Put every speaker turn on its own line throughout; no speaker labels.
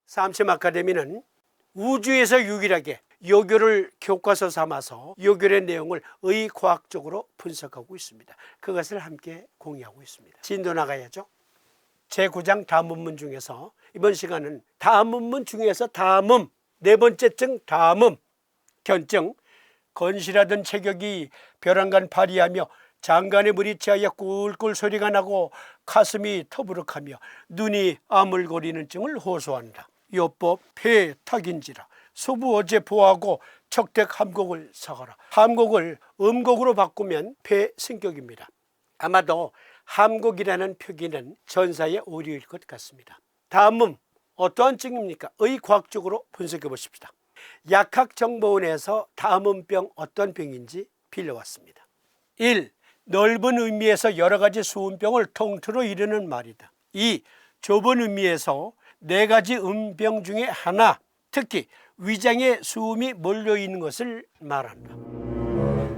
삼심 아카데미는 우주에서 유일하게 요교를 교과서 삼아서 요교의 내용을 의과학적으로 분석하고 있습니다. 그것을 함께 공유하고 있습니다. 진도 나가야죠. 제9장 다문문 중에서 이번 시간은 다문문 중에서 다문, 네 번째 증 다문, 견증, 건실하던 체격이 벼랑간 발휘하며 장간에 물이 차여 꿀꿀 소리가 나고 가슴이 터부룩하며 눈이 아물거리는 증을 호소한다. 요법 폐탁인지라 소부 어제 보하고 척택 함곡을 사가라. 함곡을 음곡으로 바꾸면 폐승격입니다. 아마도 함곡이라는 표기는 전사의 오류일 것 같습니다. 다음은 어떠한 증입니까? 의과학적으로 분석해 보십시다. 약학정보원에서 다음은병 어떤 병인지 빌려왔습니다. 1. 넓은 의미에서 여러 가지 수음병을 통틀어 이르는 말이다. 2. 좁은 의미에서 네 가지 음병 중에 하나, 특히 위장에 수음이 몰려있는 것을 말한다.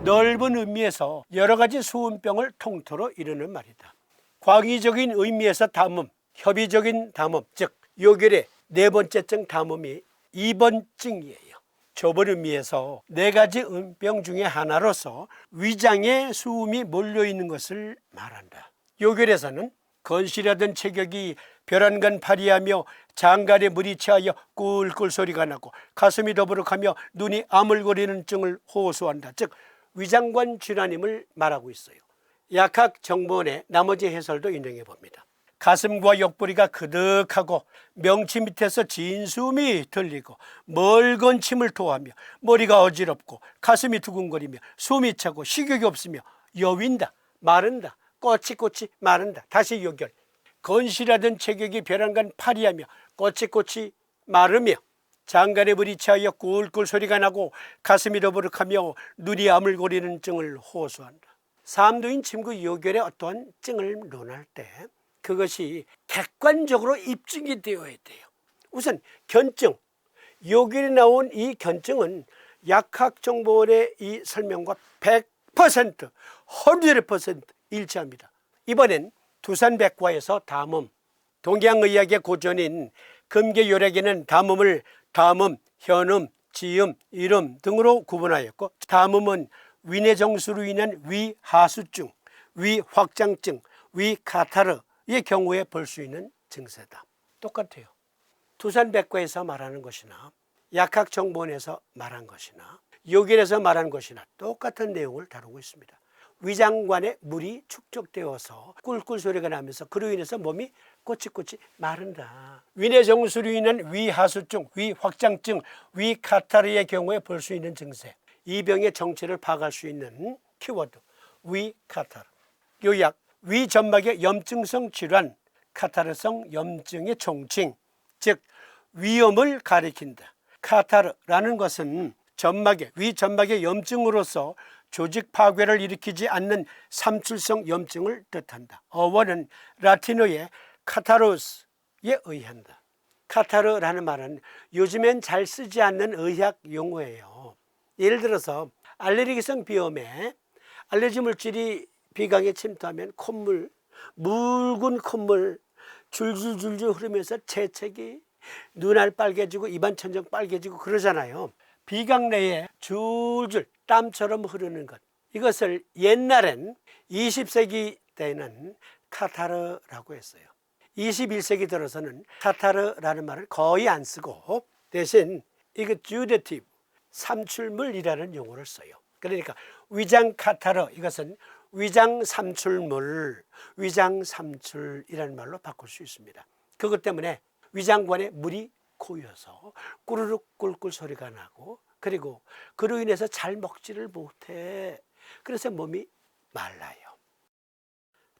넓은 의미에서 여러 가지 수음병을 통틀어 이르는 말이다. 광의적인 의미에서 담음, 협의적인 담음, 즉 요결의 네 번째 증 담음이 2번 증이에요. 좁은 의미에서 네 가지 음병 중에 하나로서 위장에 수음이 몰려있는 것을 말한다. 요결에서는 건실하던 체격이 벼란간 발휘하며 장간에 물이 차여 꿀꿀 소리가 나고 가슴이 더부룩하며 눈이 아물거리는 증을 호소한다. 즉 위장관 질환임을 말하고 있어요. 약학정보원의 나머지 해설도 인용해 봅니다. 가슴과 옆구리가 그득하고 명치 밑에서 진수음이 들리고 멀건 침을 토하며 머리가 어지럽고 가슴이 두근거리며 숨이 차고 식욕이 없으며 여윈다, 마른다, 꼬치꼬치 마른다. 다시 요결. 건실하던 체격이 벼랑간 파리하며 꼬치꼬치 마르며 장간에 물이 차여 꿀꿀 소리가 나고 가슴이 더부룩하며 눈이 아물거리는 증을 호소한다. 삼두인 침구 요결의 어떠한 증을 논할 때 그것이 객관적으로 입증이 되어야 돼요. 우선 견증, 요결에 나온 이 견증은 약학정보원의 이 설명과 100%, 100% 일치합니다. 이번엔 두산백과에서 담음, 동양의학의 고전인 금계요략에는 담음을 담음, 현음, 지음, 일음 등으로 구분하였고, 담음은 위내정수로 인한 위하수증, 위확장증, 위카타르의 경우에 볼 수 있는 증세다. 똑같아요. 두산백과에서 말하는 것이나 약학정보원에서 말한 것이나 요결에서 말한 것이나 똑같은 내용을 다루고 있습니다. 위장관에 물이 축적되어서 꿀꿀 소리가 나면서 그로 인해서 몸이 꼬치꼬치 마른다. 위내정수로 인한 위하수증, 위확장증, 위카타르의 경우에 볼 수 있는 증세, 이 병의 정체를 파악할 수 있는 키워드 위카타르. 요약, 위점막의 염증성 질환, 카타르성 염증의 총칭, 즉 위염을 가리킨다. 카타르라는 것은 위점막의 염증으로서 조직 파괴를 일으키지 않는 삼출성 염증을 뜻한다. 어원은 라틴어의 카타로스에 의한다. 카타르라는 말은 요즘엔 잘 쓰지 않는 의학 용어예요. 예를 들어서 알레르기성 비염에 알레르기 물질이 비강에 침투하면 콧물, 묽은 콧물 줄줄줄줄 흐르면서 재채기, 눈알 빨개지고 입안 천정 빨개지고 그러잖아요. 비강 내에 줄줄 땀처럼 흐르는 것, 이것을 옛날엔 20세기 때는 카타르라고 했어요. 21세기 들어서는 카타르라는 말을 거의 안 쓰고 대신 이거 주데티브, 삼출물이라는 용어를 써요. 그러니까 위장 카타르, 이것은 위장 삼출물, 위장 삼출이라는 말로 바꿀 수 있습니다. 그것 때문에 위장관에 물이 고여서 꾸르륵 꿀꿀 소리가 나고, 그리고 그로 인해서 잘 먹지를 못해. 그래서 몸이 말라요.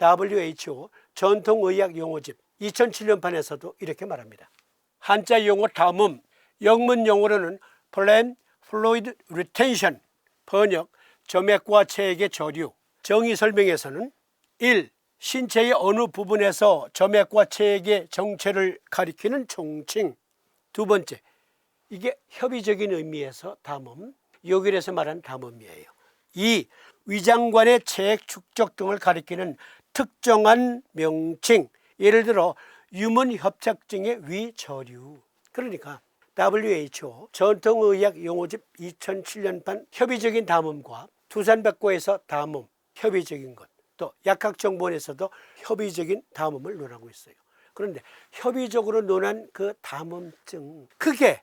WHO 전통의학 용어집 2007년판에서도 이렇게 말합니다. 한자 용어 담음, 영문 용어로는 Phlegm Fluid Retention, 번역 점액과 체액의 저류. 정의 설명에서는 1. 신체의 어느 부분에서 점액과 체액의 정체를 가리키는 총칭. 두 번째, 이게 협의적인 의미에서 담음, 요결에서 말하는 담음이에요. 2. 위장관의 체액 축적 등을 가리키는 특정한 명칭, 예를 들어 유문 협착증의 위저류. 그러니까 WHO 전통의학 용어집 2007년판 협의적인 담음과 두산백과에서 담음, 협의적인 것, 또 약학정보원에서도 협의적인 담음을 논하고 있어요. 그런데 협의적으로 논한 그 담음증, 그게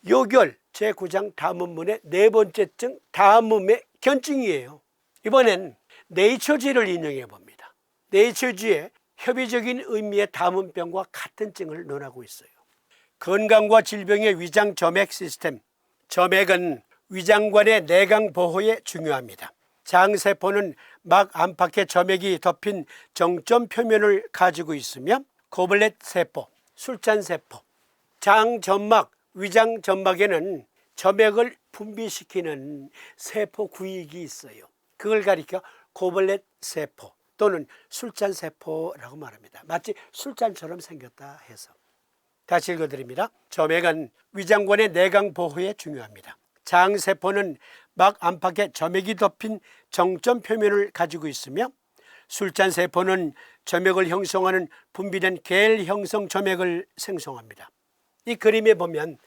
요결 제9장 담음문의 네 번째 증 담음의 견증이에요. 이번엔 네이처지를 인용해 봅니다. 네이처지에 협의적인 의미의 담음병과 같은 증을 논하고 있어요. 건강과 질병의 위장 점액 시스템. 점액은 위장관의 내강 보호에 중요합니다. 장세포는 막 안팎의 점액이 덮인 정점 표면을 가지고 있으며 고블렛 세포, 술잔 세포, 장점막, 위장 점막에는 점액을 분비시키는 세포 구획이 있어요. 그걸 가리켜 고블렛 세포 또는 술잔 세포라고 말합니다. 마치 술잔처럼 생겼다 해서. 다시 읽어드립니다. 점액은 위장관의 내강 보호에 중요합니다. 장세포는 막 안팎에 점액이 덮인 정점 표면을 가지고 있으며 술잔세포는 점액을 형성하는 분비된 계열 형성 점액을 생성합니다. 이 그림에 보면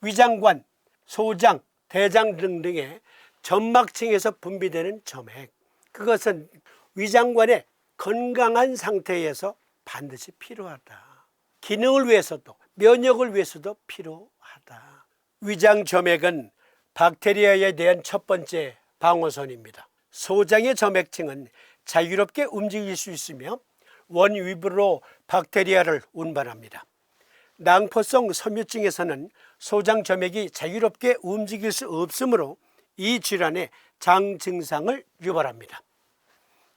위장관, 소장, 대장 등등의 점막층에서 분비되는 점액, 그것은 위장관의 건강한 상태에서 반드시 필요하다. 기능을 위해서도 면역을 위해서도 필요하다. 위장 점액은 박테리아에 대한 첫 번째 방어선입니다. 소장의 점액층은 자유롭게 움직일 수 있으며 원위부로 박테리아를 운반합니다. 낭포성 섬유증에서는 소장 점액이 자유롭게 움직일 수 없으므로 이 질환의 장 증상을 유발합니다.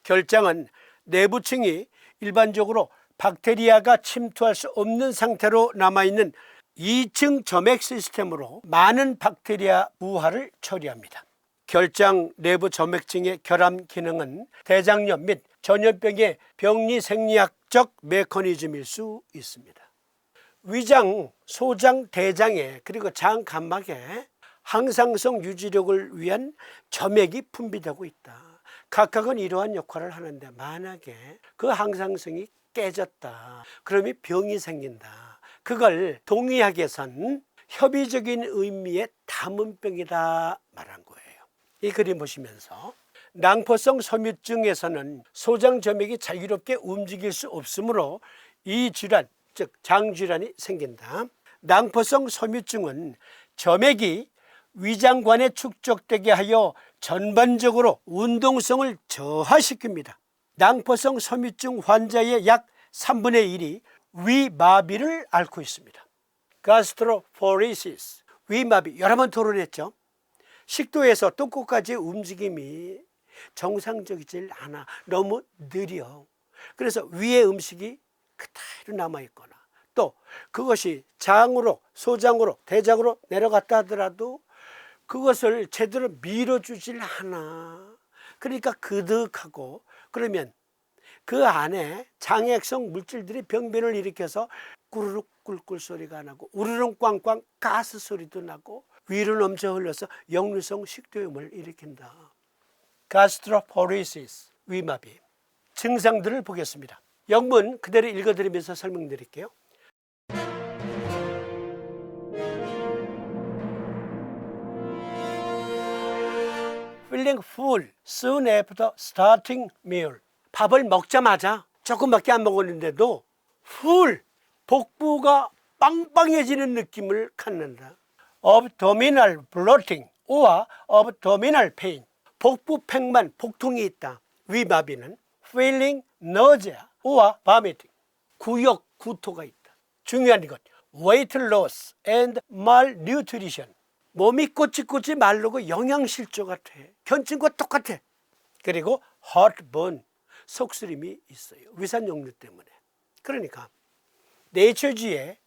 결장은 내부층이 일반적으로 박테리아가 침투할 수 없는 상태로 남아있는 2층 점액 시스템으로 많은 박테리아 부화를 처리합니다. 결장 내부 점액층의 결함 기능은 대장염 및 전염병의 병리 생리학적 메커니즘일 수 있습니다. 위장, 소장, 대장에 그리고 장 간막에 항상성 유지력을 위한 점액이 분비되고 있다. 각각은 이러한 역할을 하는데 만약에 그 항상성이 깨졌다. 그러면 병이 생긴다. 그걸 동의학에선 협의적인 의미의 담음병이다 말한 거예요. 이 그림 보시면서 낭포성 섬유증에서는 소장 점액이 자유롭게 움직일 수 없으므로 이 질환, 즉 장질환이 생긴다. 낭포성 섬유증은 점액이 위장관에 축적되게 하여 전반적으로 운동성을 저하시킵니다. 낭포성 섬유증 환자의 약 3분의 1이 위마비를 앓고 있습니다. 가스트로포리시스, 위마비 여러 번 토론했죠. 식도에서 똥꼬까지의 움직임이 정상적이지 않아. 너무 느려. 그래서 위의 음식이 그대로 남아있거나 또 그것이 장으로, 소장으로, 대장으로 내려갔다 하더라도 그것을 제대로 밀어주질 않아. 그러니까 그득하고 그러면 그 안에 장액성 물질들이 병변을 일으켜서 꾸르륵 꿀꿀 소리가 나고 우르릉 꽝꽝 가스 소리도 나고 위로 넘쳐 흘러서 역류성 식도염을 일으킨다. 가스트로포리시스, 위마비. 증상들을 보겠습니다. 영문 그대로 읽어드리면서 설명드릴게요. Feeling full soon after starting meal. 밥을 먹자마자 조금밖에 안 먹었는데도 full, 복부가 빵빵해지는 느낌을 갖는다. Abdominal bloating or abdominal pain. 복부 팽만, 복통이 있다. 위마비는 feeling nausea or vomiting. 구역, 구토가 있다. 중요한 것, weight loss and malnutrition. 몸이 꼬치꼬치 마르고 영양실조 같아. 견증과 똑같아. 그리고 heartburn, 속쓰림이 있어요. 위산역류 때문에. 그러니까 네이처지에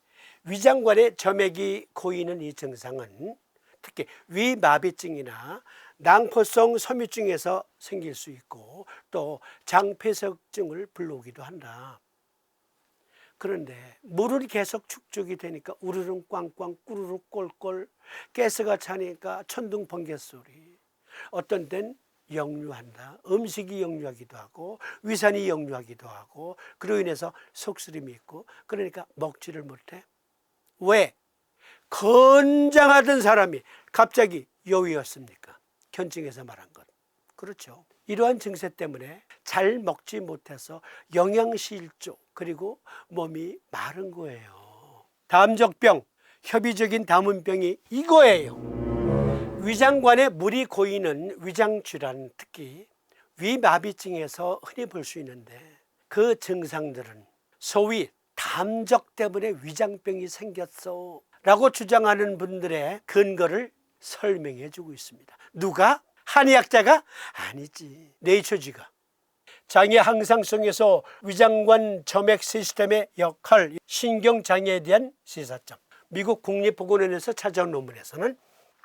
위장관의 점액이 고이는 이 증상은 특히 위마비증이나 낭포성 섬유증에서 생길 수 있고 또 장폐석증을 불러오기도 한다. 그런데 물은 계속 축적이 되니까 우르릉 꽝꽝 꾸르륵 꼴꼴 가스가 차니까 천둥 번개 소리. 어떤 때는 역류한다. 음식이 역류하기도 하고 위산이 역류하기도 하고 그로 인해서 속쓰림이 있고 그러니까 먹지를 못해. 왜? 건장하던 사람이 갑자기 여위였습니까? 견증에서 말한 것. 그렇죠. 이러한 증세 때문에 잘 먹지 못해서 영양실조, 그리고 몸이 마른 거예요. 담적병, 협의적인 담은병이 이거예요. 위장관에 물이 고이는 위장질환, 특히 위마비증에서 흔히 볼 수 있는데, 그 증상들은 소위 담적 때문에 위장병이 생겼어 라고 주장하는 분들의 근거를 설명해 주고 있습니다. 누가? 한의학자가? 아니지, 네이처지가. 장의 항상성에서 위장관 점액 시스템의 역할, 신경장애에 대한 시사점. 미국 국립보건원에서 찾아온 논문에서는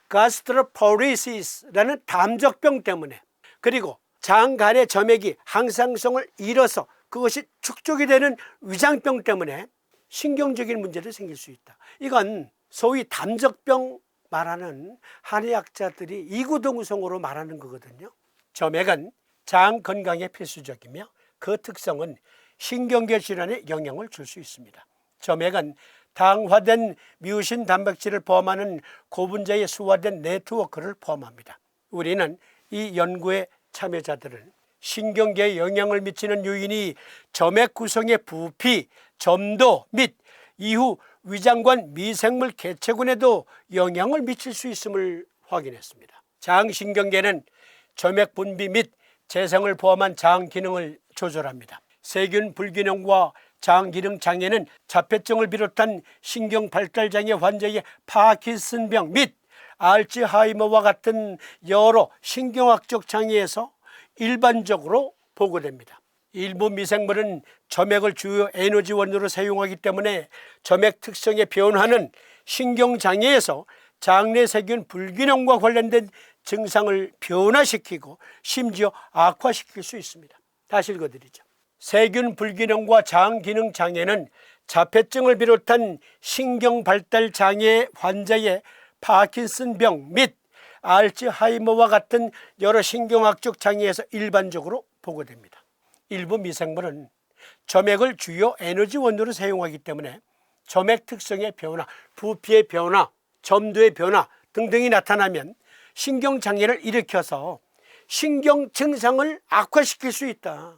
가스트로포리시스라는 담적병 때문에, 그리고 장간의 점액이 항상성을 잃어서 그것이 축적이 되는 위장병 때문에 신경적인 문제도 생길 수 있다. 이건 소위 담적병 말하는 한의학자들이 이구동성으로 말하는 거거든요. 점액은 장 건강에 필수적이며 그 특성은 신경계 질환에 영향을 줄 수 있습니다. 점액은 당화된 뮤신 단백질을 포함하는 고분자의 수화된 네트워크를 포함합니다. 우리는 이 연구의 참여자들은 신경계에 영향을 미치는 요인이 점액 구성의 부피, 점도 및 이후 위장관 미생물 개체군에도 영향을 미칠 수 있음을 확인했습니다. 장신경계는 점액 분비 및 재생을 포함한 장 기능을 조절합니다. 세균 불균형과 장 기능 장애는 자폐증을 비롯한 신경 발달 장애 환자의 파킨슨병 및 알츠하이머와 같은 여러 신경학적 장애에서 일반적으로 보고됩니다. 일부 미생물은 점액을 주요 에너지원으로 사용하기 때문에 점액 특성의 변화는 신경장애에서 장내 세균 불균형과 관련된 증상을 변화시키고 심지어 악화시킬 수 있습니다. 다시 읽어드리죠. 세균 불균형과 장 기능 장애는 자폐증을 비롯한 신경 발달 장애 환자의 파킨슨병 및 알츠하이머와 같은 여러 신경학적 장애에서 일반적으로 보고됩니다. 일부 미생물은 점액을 주요 에너지원으로 사용하기 때문에 점액 특성의 변화, 부피의 변화, 점도의 변화 등등이 나타나면 신경장애를 일으켜서 신경 증상을 악화시킬 수 있다.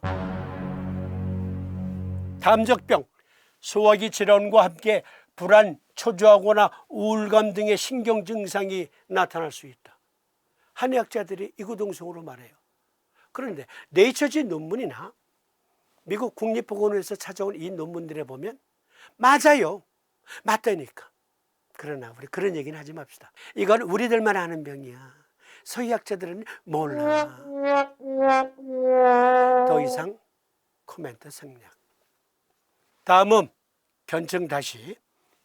담적병, 소화기 질환과 함께 불안, 초조하거나 우울감 등의 신경 증상이 나타날 수 있다. 한의학자들이 이구동성으로 말해요. 그런데 네이처지 논문이나 미국 국립보건원에서 찾아온 이 논문들에 보면 맞아요. 맞다니까. 그러나 우리 그런 얘기는 하지 맙시다. 이건 우리들만 아는 병이야. 서의학자들은 몰라. 더 이상 코멘트 생략. 다음은 견증 다시.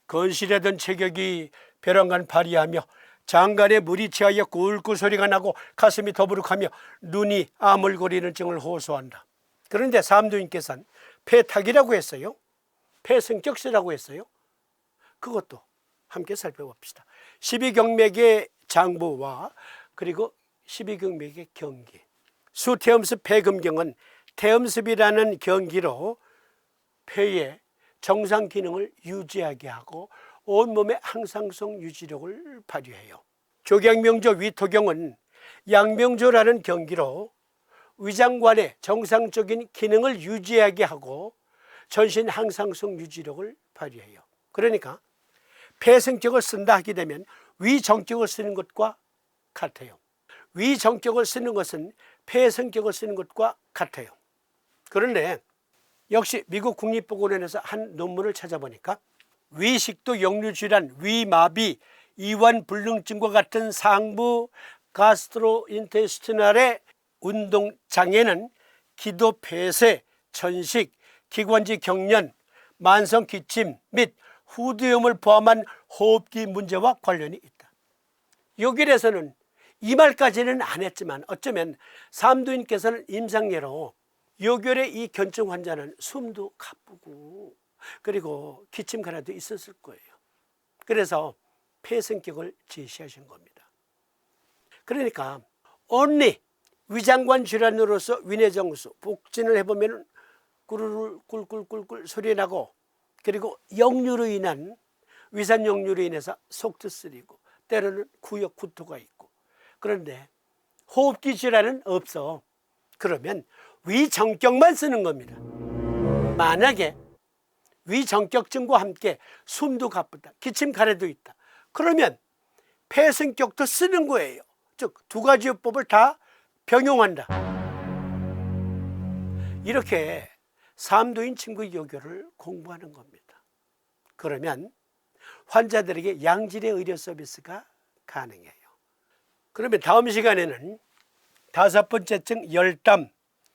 건실하던 체격이 벼랑간 발휘하며 장간에 물이 차여 꿀꿀 소리가 나고 가슴이 더부룩하며 눈이 아물거리는 증을 호소한다. 그런데 삼두인께서는 폐탁이라고 했어요. 폐성격세라고 했어요. 그것도 함께 살펴봅시다. 12경맥의 장부와 그리고 12경맥의 경기. 수태음습 폐금경은 태음습이라는 경기로 폐의 정상 기능을 유지하게 하고 온몸의 항상성 유지력을 발휘해요. 조경명조 위토경은 양명조라는 경기로 위장관의 정상적인 기능을 유지하게 하고 전신 항상성 유지력을 발휘해요. 그러니까 폐성격을 쓴다 하게 되면 위정격을 쓰는 것과 같아요. 위정격을 쓰는 것은 폐성격을 쓰는 것과 같아요. 그런데 역시 미국 국립보건원에서 한 논문을 찾아보니까 위식도 역류질환, 위마비, 이완불능증과 같은 상부 가스트로인테스티널의 운동장애는 기도 폐쇄, 천식, 기관지 경련, 만성 기침 및 후두염을 포함한 호흡기 문제와 관련이 있다. 여기에서는 이 말까지는 안 했지만 어쩌면 삼두인께서는 임상예로 요결의 이 견증 환자는 숨도 가쁘고 그리고 기침가라도 있었을 거예요. 그래서 폐성격을 제시하신 겁니다. 그러니까 only 위장관 질환으로서 위내정수, 복진을 해보면 꾸르르 꿀꿀꿀꿀 소리 나고 그리고 역류로 인한 위산역류로 인해서 속도 쓰리고 때로는 구역 구토가 있고. 그런데 호흡기 질환은 없어. 그러면 위정격만 쓰는 겁니다. 만약에 위정격증과 함께 숨도 가쁘다, 기침 가래도 있다, 그러면 폐승격도 쓰는 거예요. 즉 두 가지 요법을 다 병용한다. 이렇게 삼도인 친구 요교를 공부하는 겁니다. 그러면 환자들에게 양질의 의료 서비스가 가능해요. 그러면 다음 시간에는 5번째 열담,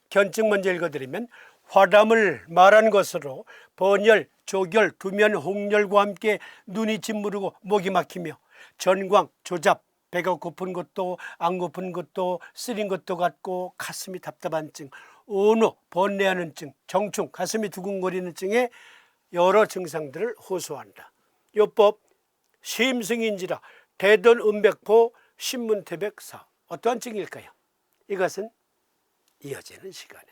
견증 먼저 읽어드리면 화담을 말한 것으로 번열, 조결, 두면, 홍열과 함께 눈이 짓무르고 목이 막히며 전광, 조잡, 배가 고픈 것도 안 고픈 것도 쓰린 것도 같고 가슴이 답답한 증, 온호, 번뇌하는 증, 정충, 가슴이 두근거리는 증의 여러 증상들을 호소한다. 요법 심승인지라 대던음백포 신문태백사. 어떠한 증일까요? 이것은 이어지는 시간에